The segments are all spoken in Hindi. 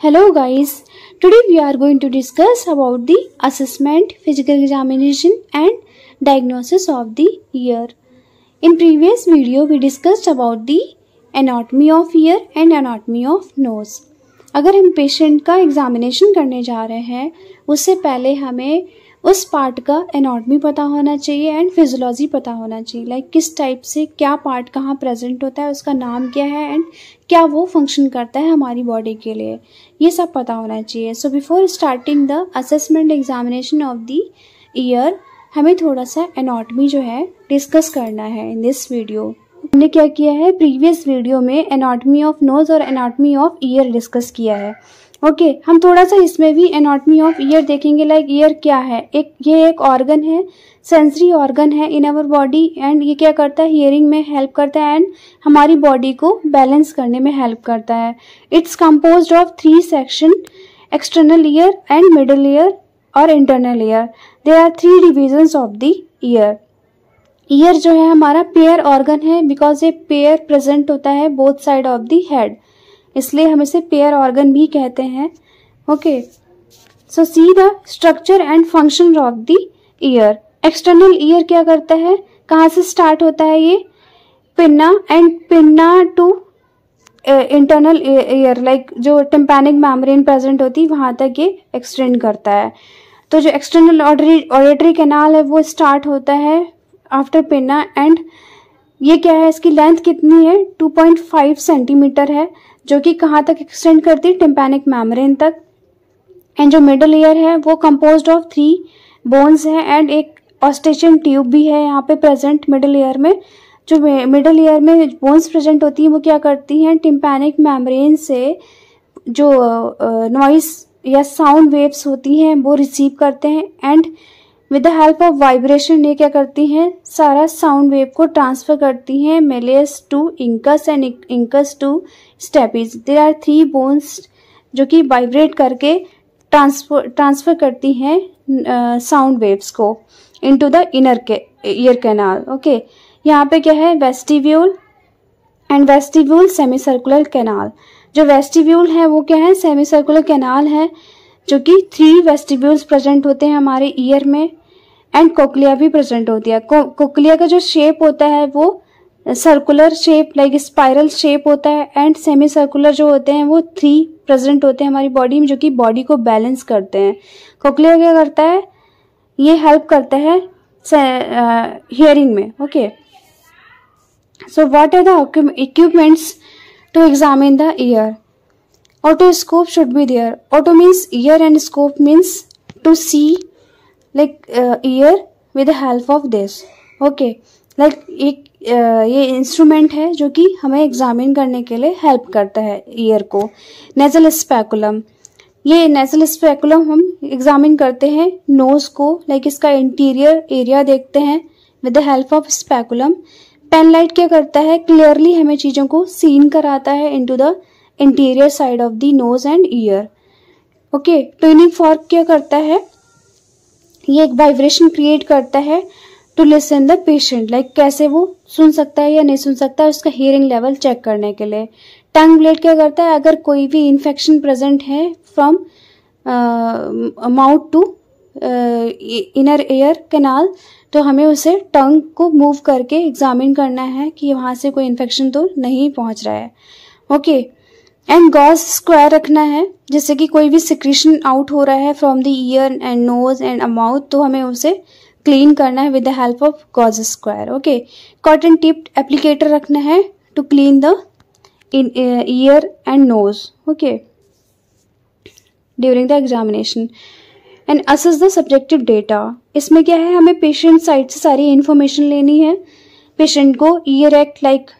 Hello guys, today we are going to discuss about the assessment, physical examination and diagnosis of the ear. In previous video we discussed about the anatomy of ear and anatomy of nose. अगर हम पेशेंट का एग्जामिनेशन करने जा रहे हैं उससे पहले हमें उस पार्ट का एनाटॉमी पता होना चाहिए एंड फिजियोलॉजी पता होना चाहिए, लाइक किस टाइप से क्या पार्ट कहाँ प्रेजेंट होता है, उसका नाम क्या है एंड क्या वो फंक्शन करता है हमारी बॉडी के लिए, ये सब पता होना चाहिए. So before starting the assessment examination of the year हमें थोड़ा सा एनाटॉमी जो है डिस्कस करना है. इन दिस वीडियो हमने क्या किया है, प्रीवियस वीडियो में एनाटॉमी ऑफ नोज और एनाटॉमी ऑफ ईयर डिस्कस किया है. ओके हम थोड़ा सा इसमें भी एनाटॉमी ऑफ ईयर देखेंगे. लाइक ईयर क्या है, ये एक ऑर्गन है, सेंसरी ऑर्गन है इन आवर बॉडी एंड ये क्या करता है, हियरिंग में हेल्प करता है एंड हमारी बॉडी को बैलेंस करने में हेल्प करता है. It's composed of 3 section, external ear and middle ear और internal ear. There are 3 divisions of the ear. Ear जो है हमारा पेयर ऑर्गन है बिकॉज ये पेयर प्रेजेंट होता है both side of the head, इसलिए हम इसे पेयर ऑर्गन भी कहते हैं. Okay so see the structure and function of the ear. External ear क्या करता है, कहाँ से स्टार्ट होता है, ये pinna and pinna to internal ear, like जो टिम्पैनिक मेम्ब्रेन प्रेजेंट होती है वहां तक ये एक्सटेंड करता है. तो जो एक्सटर्नल ऑडिटरी कैनाल है वो स्टार्ट होता है आफ्टर पिन्ना एंड ये क्या है, इसकी लेंथ कितनी है 2.5 सेंटीमीटर है, जो कि कहाँ तक एक्सटेंड करती है, टिम्पैनिक मेम्ब्रेन तक. एंड जो मिडल ईयर है वो कंपोज्ड ऑफ 3 बोन्स है एंड एक ऑस्टेशन ट्यूब भी है यहाँ पे प्रेजेंट मिडल ईयर में. जो मिडल ईयर में बोन्स प्रेजेंट होती हैं वो क्या करती हैं, टिम्पैनिक मेम्ब्रेन से जो नॉइस या साउंड वेव्स होती हैं वो रिसीव करते हैं and with the help of vibration ये क्या करती हैं, सारा साउंड वेव को ट्रांसफर करती हैं malleus to incus and incus to stapes. There are 3 bones जो कि वाइब्रेट करके ट्रांसफर करती हैं साउंड वेव्स को into the inner ear canal. Okay यहाँ पे क्या है, vestibule and vestibule semi circular canal. जो वेस्टिब्यूल है वो क्या है, सेमी सर्कुलर कैनाल है, जो कि 3 वेस्टिब्यूल्स प्रेजेंट होते हैं हमारे ईयर में एंड कोक्लिया भी प्रेजेंट होती है. कोक्लिया का जो शेप होता है वो circular shape like spiral shape होता है एंड सेमी सर्कुलर जो होते हैं वो 3 प्रेजेंट होते हैं हमारी बॉडी में, जो कि बॉडी को बैलेंस करते हैं. कोक्लिया क्या करता है, ये हेल्प करता है हियरिंग में. Okay so what are the equipments to examine the ear. Otoscope should be there. Auto means ear and scope means to see like ear with the help of this. Okay, like एक ये इंस्ट्रूमेंट है जो कि हमें एग्जामिन करने के लिए हेल्प करता है ईयर को. नेजल स्पेकुलम, ये नेजल स्पेकुलम हम एग्जामिन करते हैं नोज को, लाइक इसका इंटीरियर एरिया देखते हैं with the help of speculum. Pen light क्या करता है, क्लियरली हमें चीजों को सीन कराता है into the interior side of the nose and ear. Okay tuning fork क्या करता है, ये एक वाइब्रेशन क्रिएट करता है to listen the patient, like कैसे वो सुन सकता है या नहीं सुन सकता है उसका हियरिंग लेवल चेक करने के लिए. टंग ब्लेड क्या करता है, अगर कोई भी इन्फेक्शन प्रेजेंट है from mouth to inner ear canal तो हमें उसे टंग को मूव करके एग्जामिन करना है कि वहां से कोई इन्फेक्शन तो नहीं पहुंच रहा है. ओके एंड गॉज स्क्वायर रखना है, जैसे कि कोई भी सिक्रीशन आउट हो रहा है from the ear and nose and mouth तो हमें उसे क्लीन करना है with the help of gauze square. Okay cotton tipped applicator रखना है to clean the ear and nose. Okay during the examination and assess the subjective data. इसमें क्या है, हमें पेशेंट साइड से सारी इंफॉर्मेशन लेनी है. पेशेंट को ईयर एक्ट लाइक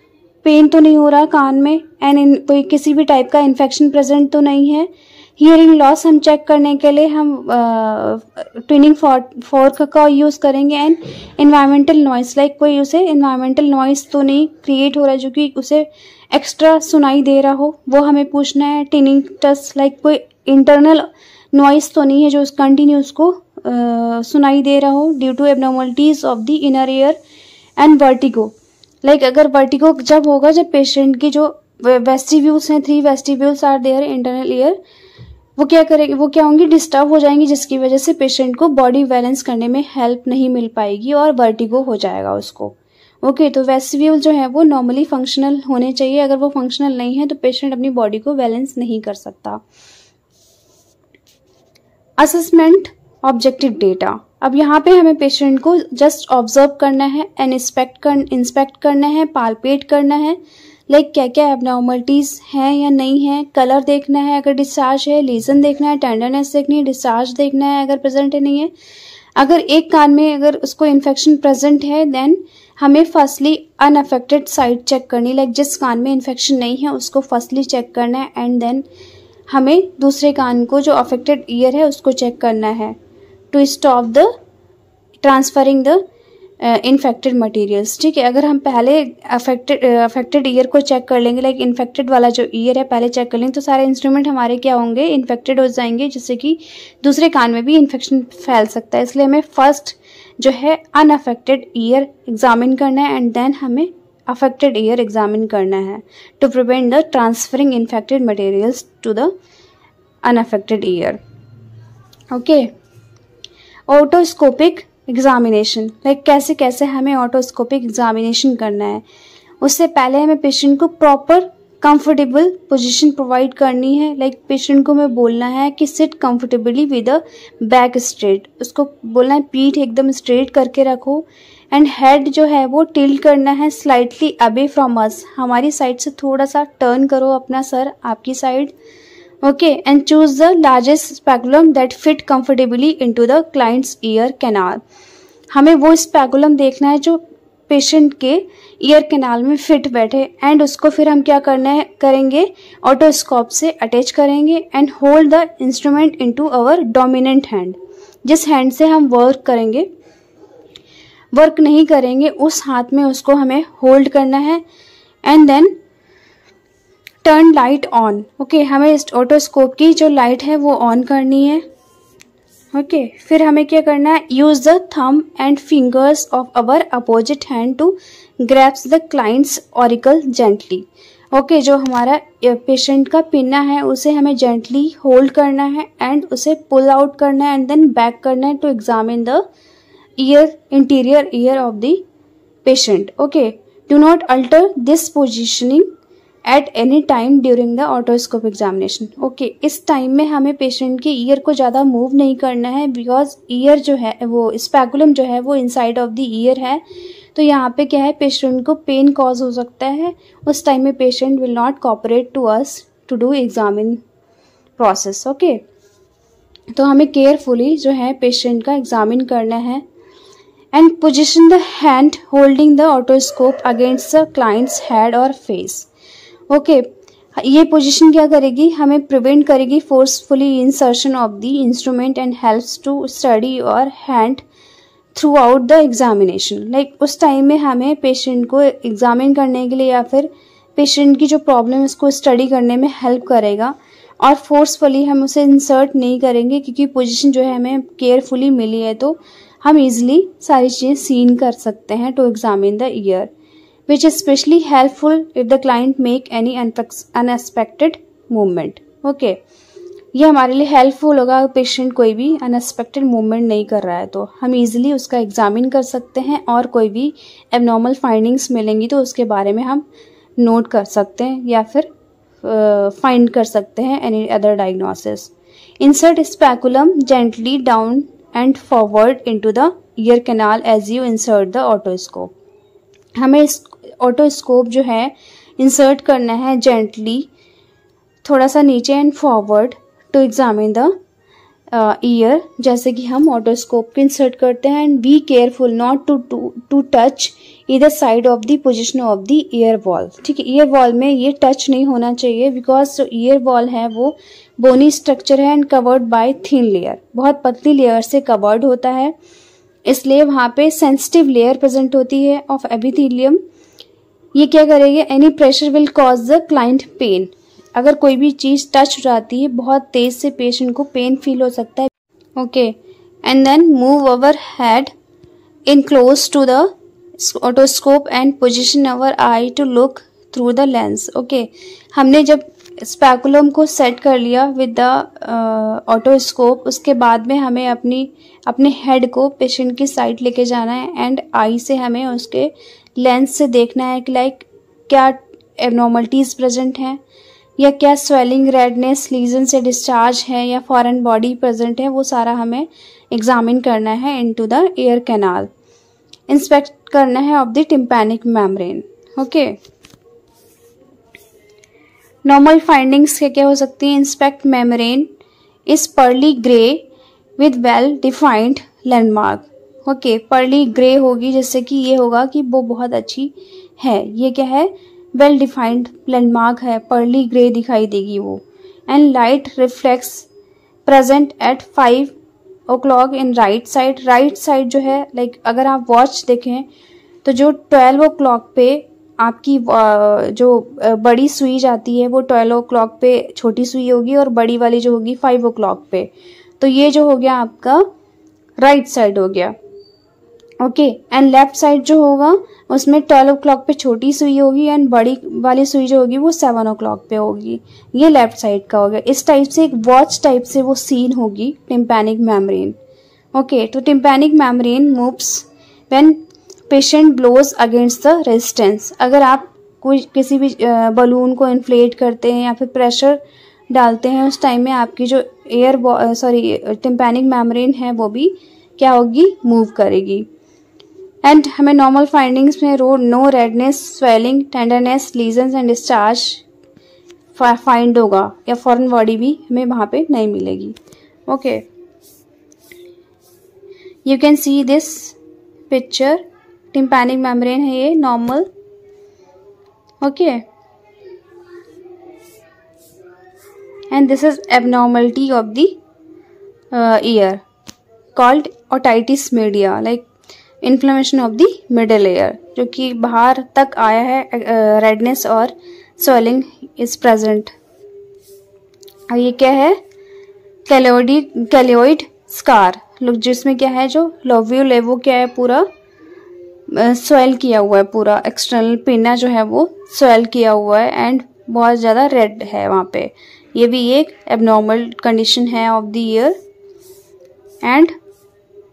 पेन तो नहीं हो रहा कान में एंड कोई किसी भी टाइप का इन्फेक्शन प्रेजेंट तो नहीं है. हियरिंग लॉस हम चेक करने के लिए हम ट्यूनिंग फॉर्क का यूज करेंगे एंड एनवायरमेंटल नॉइस, लाइक कोई उसे एनवायरमेंटल नॉइस तो नहीं क्रिएट हो रहा है जो कि उसे एक्स्ट्रा सुनाई दे रहा हो, वो हमें पूछना है. टिनिंग टस, लाइक कोई इंटरनल नॉइस तो नहीं है जो उस कंटिन्यूस को सुनाई दे रहा हो due to abnormalities of the inner ear and vertigo. Like अगर वर्टिगो जब होगा जब पेशेंट की जो वेस्टिब्यूल्स हैं, 3 vestibules are there internal ear वो क्या करेगी, वो क्या होंगी, डिस्टर्ब हो जाएंगी, जिसकी वजह से पेशेंट को बॉडी बैलेंस करने में हेल्प नहीं मिल पाएगी और वर्टिगो हो जाएगा उसको। ओके, तो वेस्टिब्यूल जो है वो नॉर्मली फंक्शनल होने चाहिए। अगर वो फंक्शनल नहीं है तो पेशेंट अपनी बॉडी को बैलेंस नहीं कर सकता। Assessment objective data. अब यहाँ पे हमें पेशेंट को जस्ट ऑब्जर्व करना है एंड इंस्पेक्ट करना है, पालपेट करना है, लाइक क्या क्या एबनॉर्मलिटीज हैं या नहीं है, कलर देखना है, अगर डिस्चार्ज है, लीजन देखना है, टेंडरनेस देखनी है, डिस्चार्ज देखना है अगर प्रेजेंट है नहीं है। अगर एक कान में अगर उसको इन्फेक्शन प्रेजेंट है देन हमें फर्स्टली अनअफेक्टेड साइड चेक करनी, लाइक जिस कान में इन्फेक्शन नहीं है उसको फर्स्टली चेक करना है एंड देन हमें दूसरे कान को जो अफेक्टेड ईयर है उसको चेक करना है to stop the transferring the infected materials. ठीक है, अगर हम पहले अफेक्टेड ईयर को चेक कर लेंगे, लाइक इन्फेक्टेड वाला जो ईयर है पहले चेक कर लेंगे, तो सारे इंस्ट्रूमेंट हमारे क्या होंगे, इन्फेक्टेड हो जाएंगे, जिससे कि दूसरे कान में भी इन्फेक्शन फैल सकता है। इसलिए हमें फर्स्ट जो है अनअफेक्टेड ईयर एग्जामिन करना है एंड देन हमें अफेक्टेड ईयर एग्जामिन करना है to prevent the transferring infected materials to the unaffected ear. Okay, otoscopic examination, like कैसे कैसे हमें ऑटोस्कोपिक एग्जामिनेशन करना है। उससे पहले हमें पेशेंट को प्रॉपर कंफर्टेबल पोजीशन प्रोवाइड करनी है, लाइक पेशेंट को हमें बोलना है कि seat comfortably with a back straight, उसको बोलना है पीठ एकदम स्ट्रेट करके रखो एंड हेड जो है वो टिल्ट करना है स्लाइटली अवे फ्रॉम अस, हमारी साइड से थोड़ा सा टर्न करो अपना सर आपकी side. Okay, and choose the largest speculum that fit comfortably into the clients ear canal. हमें वो स्पेकुलम देखना है जो पेशेंट के ईयर कैनाल में फिट बैठे एंड उसको फिर हम क्या करेंगे ऑटोस्कोप से अटैच करेंगे and hold the instrument into our dominant hand. जिस हैंड से हम वर्क नहीं करेंगे उस हाथ में उसको हमें होल्ड करना है and then turn light on. Okay, हमें इस ऑटोस्कोप की जो लाइट है वो ऑन करनी है। ओके, फिर हमें क्या करना है, use the thumb and fingers of our opposite hand to grasps the client's auricle gently. Okay, जो हमारा पेशेंट का पिन्ना है उसे हमें जेंटली होल्ड करना है एंड उसे पुल आउट करना है एंड देन बैक करना है to examine the interior ear of the patient. Okay, do not alter this positioning at any time during the otoscope examination. Okay, इस टाइम में हमें पेशेंट के ईयर को ज़्यादा मूव नहीं करना है बिकॉज ईयर जो है वो स्पेकुलम जो है वो इनसाइड ऑफ द ईयर है, तो यहाँ पे क्या है पेशेंट को पेन कॉज हो सकता है। उस टाइम में patient will not cooperate to us to do examine process. Okay, तो हमें केयरफुली जो है पेशेंट का एग्जामिन करना है and position the hand holding the otoscope against the client's head और फेस। ओके, ये पोजीशन क्या करेगी, हमें प्रिवेंट करेगी forcefully insertion of the instrument and helps to steady और hand throughout the examination. Like उस टाइम में हमें पेशेंट को एग्जामिन करने के लिए या फिर पेशेंट की जो प्रॉब्लम है उसको स्टडी करने में हेल्प करेगा और फोर्सफुली हम उसे इंसर्ट नहीं करेंगे क्योंकि पोजीशन जो है हमें केयरफुली मिली है तो हम इजीली सारी चीज़ें सीन कर सकते हैं to examine the ear, which is especially helpful if the client make any unexpected movement. Okay, ये हमारे लिए हेल्पफुल होगा पेशेंट कोई भी अनएक्सपेक्टेड मूवमेंट नहीं कर रहा है तो हम इजीली उसका एग्जामिन कर सकते हैं और कोई भी एबनॉर्मल फाइंडिंग्स मिलेंगी तो उसके बारे में हम नोट कर सकते हैं या फिर फाइंड कर सकते हैं any other diagnosis. Insert speculum gently down and forward into the ear canal as you insert the otoscope. हमें इस ऑटोस्कोप जो है इंसर्ट करना है जेंटली थोड़ा सा नीचे and forward to examine the ear, जैसे कि हम ऑटोस्कोप को इंसर्ट करते हैं and be careful not to touch either side of the position of the ear wall. ठीक है, ईयर वॉल में ये टच नहीं होना चाहिए बिकॉज जो ईयर वॉल है वो बोनी स्ट्रक्चर है and covered by thin layer, बहुत पतली लेयर से कवर्ड होता है, इसलिए वहाँ पे सेंसिटिव लेयर प्रेजेंट होती है ऑफ एपिथेलियम। ये क्या करेगी, any pressure will cause the client pain. अगर कोई भी चीज़ टच हो जाती है बहुत तेज से पेशेंट को पेन फील हो सकता है। Okay, and then move our head in close to the otoscope and position our eye to look through the lens. Okay, हमने जब स्पेकुलम को सेट कर लिया विद द ऑटोस्कोप, उसके बाद में हमें अपने हेड को पेशेंट की साइड लेके जाना है एंड आई से हमें उसके लेंस से देखना है कि लाइक क्या एबनॉर्मलिटीज़ प्रेजेंट हैं या क्या स्वेलिंग, रेडनेस, लीजन से डिस्चार्ज है या फॉरेन बॉडी प्रेजेंट है, वो सारा हमें एग्जामिन करना है into the ear canal. Inspect करना है of the tympanic membrane. Okay, normal findings क्या हो सकती हैं? Inspect membrane is pearly grey with well defined landmark. Okay, pearly grey होगी जिससे कि ये होगा कि वो बहुत अच्छी है। ये क्या है? वेल डिफाइंड लैंडमार्क है, पर्ली ग्रे दिखाई देगी वो। And light reflex present at 5 o'clock in right side. Right side जो है लाइक अगर आप वॉच देखें तो जो 12 o'clock पे आपकी जो बड़ी सुई जाती है वो 12 o'clock पे छोटी सुई होगी और बड़ी वाली जो होगी 5 o'clock पे। तो ये जो हो गया आपका राइट साइड हो गया। ओके, एंड लेफ्ट साइड जो होगा उसमें 12 o'clock पे छोटी सुई होगी एंड बड़ी वाली सुई जो होगी वो 7 o'clock पे होगी। ये लेफ्ट साइड का हो गया। इस टाइप से एक वॉच टाइप से वो सीन होगी टिम्पैनिक मेम्ब्रेन। ओके, तो tympanic membrane moves when patient blows against the resistance. अगर आप कोई किसी भी बलून को इन्फ्लेट करते हैं या फिर प्रेशर डालते हैं उस टाइम में आपकी जो टिम्पैनिक मेम्ब्रेन है वो भी क्या होगी? मूव करेगी। एंड हमें नॉर्मल फाइंडिंग्स में no redness, swelling, tenderness, lesions and discharge find होगा या फॉरेन बॉडी भी हमें वहाँ पे नहीं मिलेगी। Okay, you can see this picture. Tympanic membrane है ये normal. Okay, and this is abnormality of the year called otitis media, like inflammation of the middle air, जो कि बाहर तक आया है। रेडनेस और स्वेलिंग इज प्रेजेंट। और ये क्या है? कैलियोइड स्कार, जिसमें क्या है जो लोब्यूल है वो क्या है? पूरा स्वेल किया हुआ है, पूरा एक्सटर्नल पिना जो है वो स्वेल किया हुआ है एंड बहुत ज़्यादा रेड है वहाँ पे। ये भी एक एबनॉर्मल कंडीशन है of the ear. And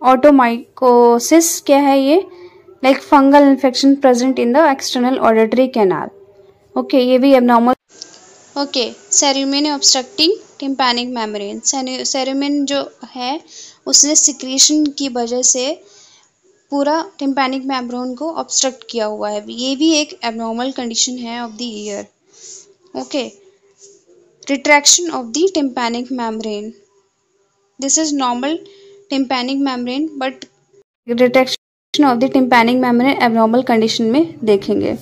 otomycosis क्या है? ये like fungal infection present in the external auditory canal. Okay, ये भी abnormal. Okay, cerumen obstructing tympanic membrane. Cerumen जो है उसने सिक्रीशन की वजह से पूरा टिम्पैनिक मेम्ब्रेन को ऑब्स्ट्रक्ट किया हुआ है। ये भी एक एबनॉर्मल कंडीशन है of the year. Okay, retraction of the tympanic membrane, this is normal tympanic membrane but retraction of the tympanic membrane abnormal condition में देखेंगे।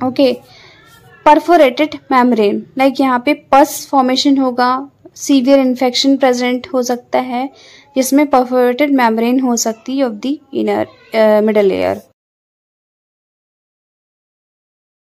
ओके, परफोरेटेड मेम्ब्रेन, लाइक यहाँ पे पस फॉर्मेशन होगा, सीवियर इन्फेक्शन प्रेजेंट हो सकता है जिसमें परफोरेटेड मेम्ब्रेन हो सकती है of the inner middle air.